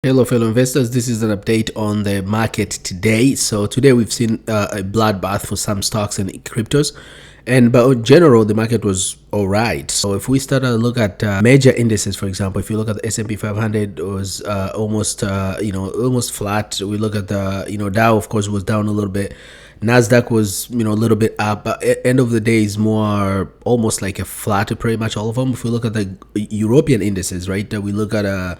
Hello fellow investors, this is an update on the market today. So today we've seen a bloodbath for some stocks and cryptos, and but in general the market was all right. So if we start to look at major indices, for example, if you look at the S&P 500, it was almost almost flat. We look at the Dow, of course, was down a little bit. Nasdaq was a little bit up, but at end of the day is more almost like a flat to pretty much all of them. If we look at the European indices, right, we look at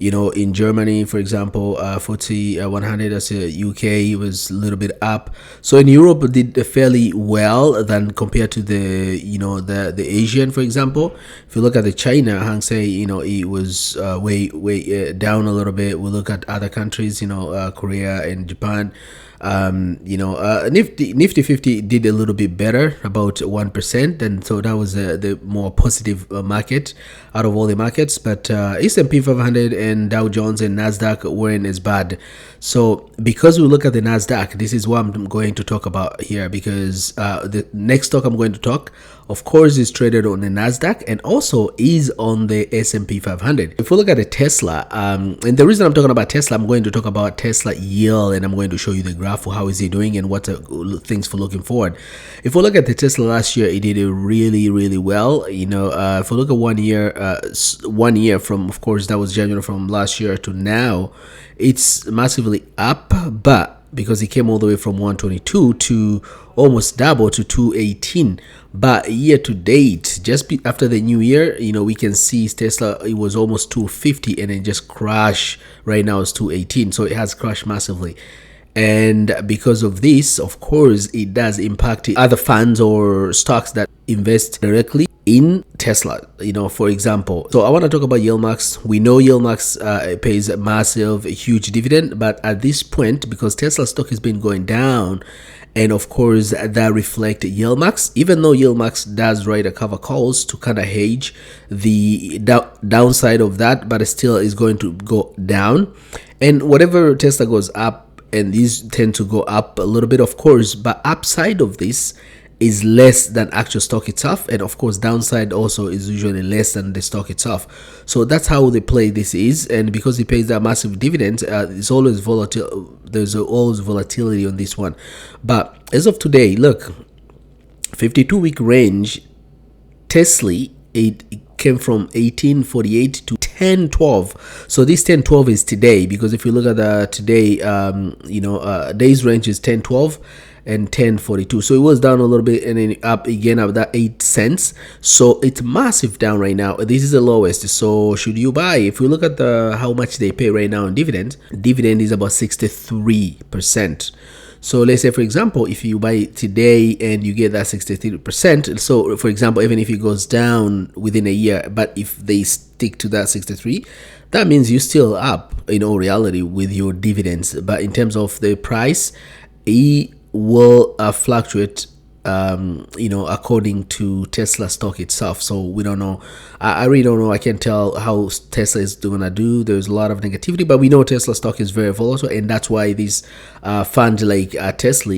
in Germany, for example, FTSE 100 as a UK was a little bit up. So in Europe, it did fairly well than compared to the the Asian, for example. If you look at the China Hang Seng, it was way down a little bit. We look at other countries, Korea and Japan. Nifty 50 did a little bit better, about 1%, and so that was the more positive market out of all the markets. But S&P 500 and Dow Jones and Nasdaq weren't as bad. So because we look at the Nasdaq, this is what I'm going to talk about here, because the next stock I'm going to talk, of course, is traded on the Nasdaq and also is on the S&P 500. If we look at the Tesla, and the reason I'm talking about Tesla, I'm going to talk about Tesla yield, and I'm going to show you the graph for how is he doing and what things for looking forward. If we look at the Tesla last year, it did really well. If we look at 1 year from, of course, that was January from last year to now, it's massively up, but because it came all the way from 122 to almost double to 218. But year to date, just after the new year, we can see Tesla, it was almost 250 and it just crashed. Right now it's 218, so it has crashed massively. And because of this, of course, it does impact other funds or stocks that invest directly in Tesla, for example. So I want to talk about YieldMax. We know YieldMax pays a massive, huge dividend, but at this point, because Tesla stock has been going down, and of course that reflects YieldMax, even though YieldMax does write a cover calls to kind of hedge the downside of that, but it still is going to go down. And whatever Tesla goes up, and these tend to go up a little bit, of course, but upside of this is less than actual stock itself, and of course downside also is usually less than the stock itself. So that's how the play this is, and because it pays that massive dividend, it's always volatile. There's always volatility on this one. But as of today, look, 52-week range, TSLY, it came from 1848 to 1012. So this 1012 is today, because if you look at the today days range is 1012 and 1042. So it was down a little bit and then up again of that 8 cents. So it's massive down right now. This is the lowest. So should you buy? If we look at how much they pay right now in dividend is about 63%. So let's say, for example, if you buy it today and you get that 63%, so for example, even if it goes down within a year, but if they stick to that 63, that means you're still up in all reality with your dividends. But in terms of the price, it will fluctuate according to Tesla stock itself. So we don't know. I really don't know. I can't tell how Tesla is gonna do. There's a lot of negativity, but we know Tesla stock is very volatile, and that's why these funds like Tesla,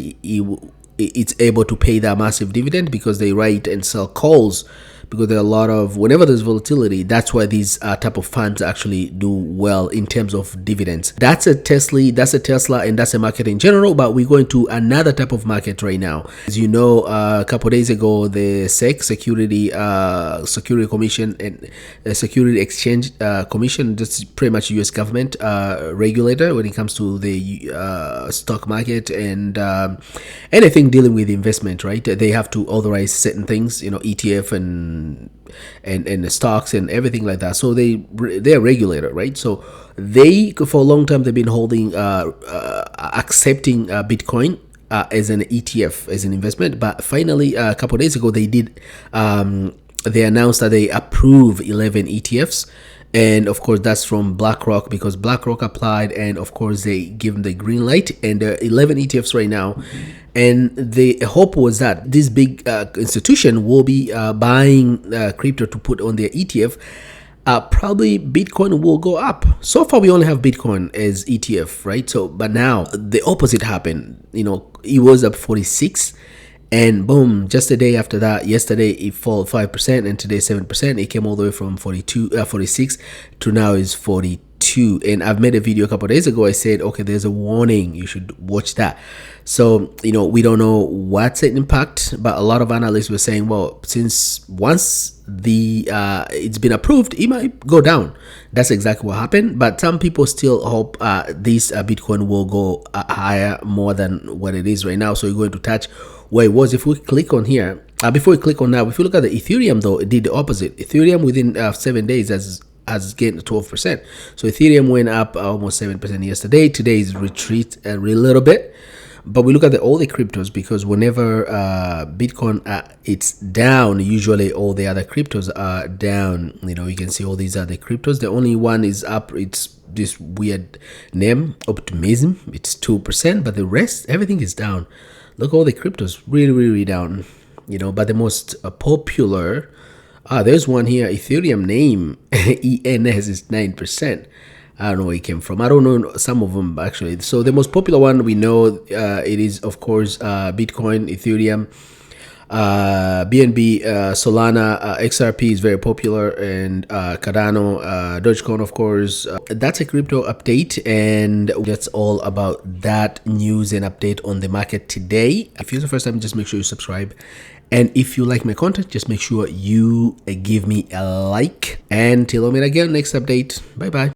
it's able to pay that massive dividend, because they write and sell calls. Because there are a lot of, whenever there's volatility, that's why these type of funds actually do well in terms of dividends. That's a Tesla, and that's a market in general. But we're going to another type of market right now. As you know, a couple of days ago, the SEC, Security Commission and Security Exchange Commission, that's pretty much U.S. government regulator when it comes to the stock market and anything dealing with investment, right? They have to authorize certain things, ETF and the stocks and everything like that. So they're regulator, right? So they, for a long time, they've been holding accepting Bitcoin as an ETF, as an investment. But finally, a couple of days ago, they announced that they approve 11 ETFs. And of course, that's from BlackRock, because BlackRock applied, and of course, they give them the green light. And there are 11 ETFs right now. And the hope was that this big institution will be buying crypto to put on their ETF. Probably Bitcoin will go up. So far, we only have Bitcoin as ETF, right? So, but now the opposite happened. It was up 46. And boom, just a day after that, yesterday it fell 5% and today 7%. It came all the way from 46 to now is 42. too, and I've made a video a couple of days ago. I said, okay, there's a warning, you should watch that. So we don't know what's an impact, but a lot of analysts were saying, well, since once the it's been approved, it might go down. That's exactly what happened, but some people still hope this Bitcoin will go higher, more than what it is right now. So you're going to touch where it was. If we click on here, before we click on that, if you look at the Ethereum, though, it did the opposite. Ethereum within 7 days has gained 12%. So Ethereum went up almost 7% yesterday. Today is retreat a little bit. But we look at all the cryptos, because whenever Bitcoin it's down, usually all the other cryptos are down. You can see all these other cryptos. The only one is up. It's this weird name, Optimism. It's 2%, but the rest, everything is down. Look, all the cryptos really, really down. But the most popular, there's one here, Ethereum name, ENS, is 9%. I don't know where it came from. I don't know some of them, actually. So the most popular one we know, it is, of course, Bitcoin, Ethereum, BNB, Solana, XRP is very popular, and Cardano, Dogecoin, of course. That's a crypto update, and that's all about that news and update on the market today. If it's the first time, just make sure you subscribe. And if you like my content, just make sure you give me a like. And till I meet again, next update. Bye-bye.